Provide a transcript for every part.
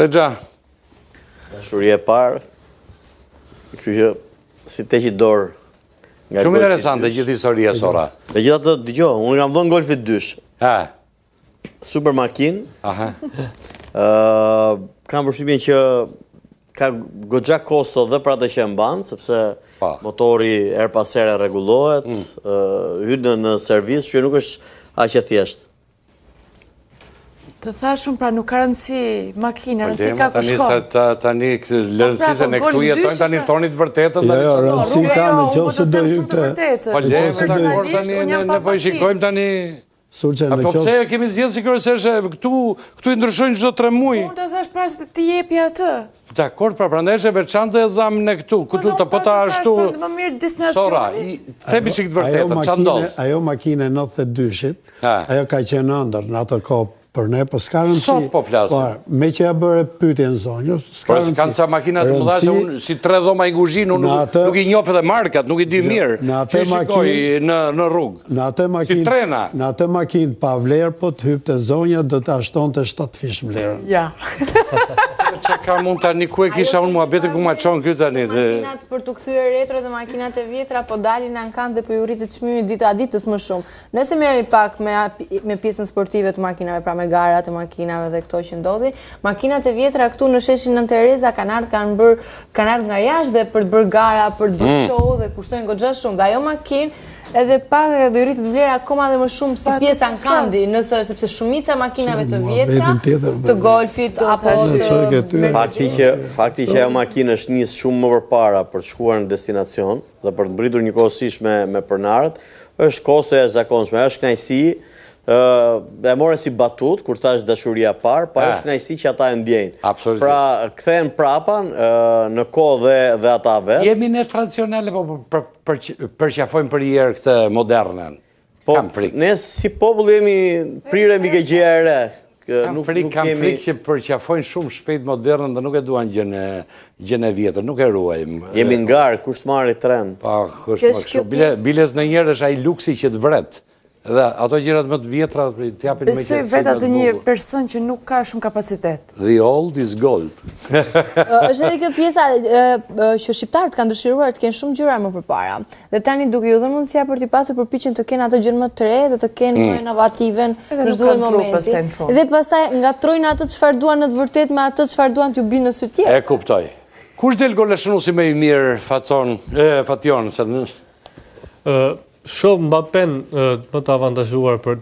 Rexha. Dashuria e parë, kështu që si te që dorë. Shumë interesante gjithë historia sora. Me gjithë atë, dëgjoj, unë kam vënë golfit dysh. Super makinë. Kam përshtypjen që ka goxha kosto dhe për atë që e mban, sepse motori her pas here rregullohet, hyn në servis, që nuk është aq e thjeshtë. Të thashun, pra nuk ka rëndësi makina, rëndësi ka ku shkon. Tani rëndësisë në këtu jetojnë, tani thoni të vërtetën. Jo, rëndësi ka në qoftë se do hyjte. Po lejmë dakord tani, ne po i shikojmë tani. Po pse kemi zgjedhur si kryesisht këtu i ndryshojnë çdo 3 muaj. Unë të thash pra se ti jepi atë. Dakord, pra prandaj është e veçantë e dham në këtu. Këtu po ta ashtu. Më mirë destinacioni. Sora, themi çik të vërtetën, ç'a ndodh? Ajo makinë 92-shit, ajo ka qenë ëndër në atë kohë për ne, po s'ka rëndësi. Sot po flasim. Me që ja bërë pyetjen zonjë, s'ka rëndësi. Kanë sa makina të mëdha se unë si 3 dhoma i kuzhinë, unë nuk i njoh edhe markat, nuk i di mirë. Në atë makinë në rrugë. Si trena. Në atë makinë pa vlerë, po të hypte zonja do ta shtonte 7 fish vlerën. Ja. Çka ka mund tani ku e kisha unë muhabetin ku ma çon këtu tani. Makinat për të kthyer retro dhe makinat e vjetra po dalin në ankan dhe po ju rritet çmimi dita ditës më shumë. Nëse merremi pak me pjesën sportive të makinave, pra me garat e makinave dhe këto që ndodhi, makinat e vjetra këtu në sheshin Nën Tereza kanë ardhur nga jashtë dhe për të bërë gara, për të bërë show dhe kushtojnë goxha shumë. Dhe ajo makinë edhe pak do i rritet vlera akoma dhe më shumë si pjesa ankandi, sepse shumica makinave të vjetra, të golfit apo Fakti që ajo makinë është nis shumë më përpara për të shkuar në destinacion dhe për të mbritur njëkohësisht me pronarët, është kosto e jashtëzakonshme, është kënaqësi. E more si batut, kur thash dashuria parë, pa është kënaqësi që ata e ndjejnë. Pra, kthehen prapan në kohë dhe ata vetë. Jemi ne tradicionale, po përqafojmë për herë këtë modernën. Po, ne si popull jemi prirë mbi gjëja e re. Kam frikë që përqafojnë shumë shpejt modernën dhe nuk e duan gjën e vjetër, nuk e ruajmë. Jemi ngarë, kush të marri tren. Pa, kush më kështu. Biles në njerë është ai luksi që të vret. Dhe ato gjërat më të vjetra të japin me qetësi. Besoj vetë atë një person që nuk ka shumë kapacitet. The old is gold. Është edhe kjo pjesa që shqiptarët kanë dëshiruar të kenë shumë gjëra më përpara. Dhe tani duke ju dhënë mundësia për t'i pasur përpiqen të kenë ato gjën më të re dhe të kenë më inovative në çdo momenti. Dhe pastaj ngatrojnë ato çfarë duan në të vërtetë me ato çfarë duan t'ju binë në sy tjetër. E kuptoj. Kush del goleshënuesi më i mirë, Fation? Shumë Mbappen më të avantazhuar për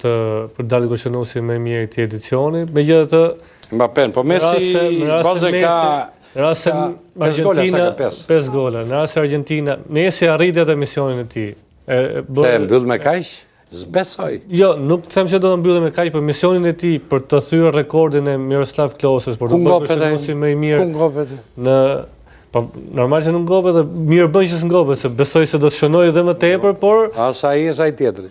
dalë goleshënuesi më i mirë i këtij edicioni. Megjithatë, Mbappen, po Messi baze ka në rast se Argentina 5 gola. Në rast se Argentina, Messi arriti atë misionin e tij. Se mbyll me kaq? Zbesoj. Jo, nuk them se do të mbyllë me kaq, por misionin e tij për të thyer rekordin e Miroslav Kloses, për të bërë goleshënuesi më i mirë. Ku ngopet? Po, normal që nuk ngopet dhe mirë bën që s'ngopet, se besoj se do të shënoj edhe më tepër, por... Asa ai është ai tjetri.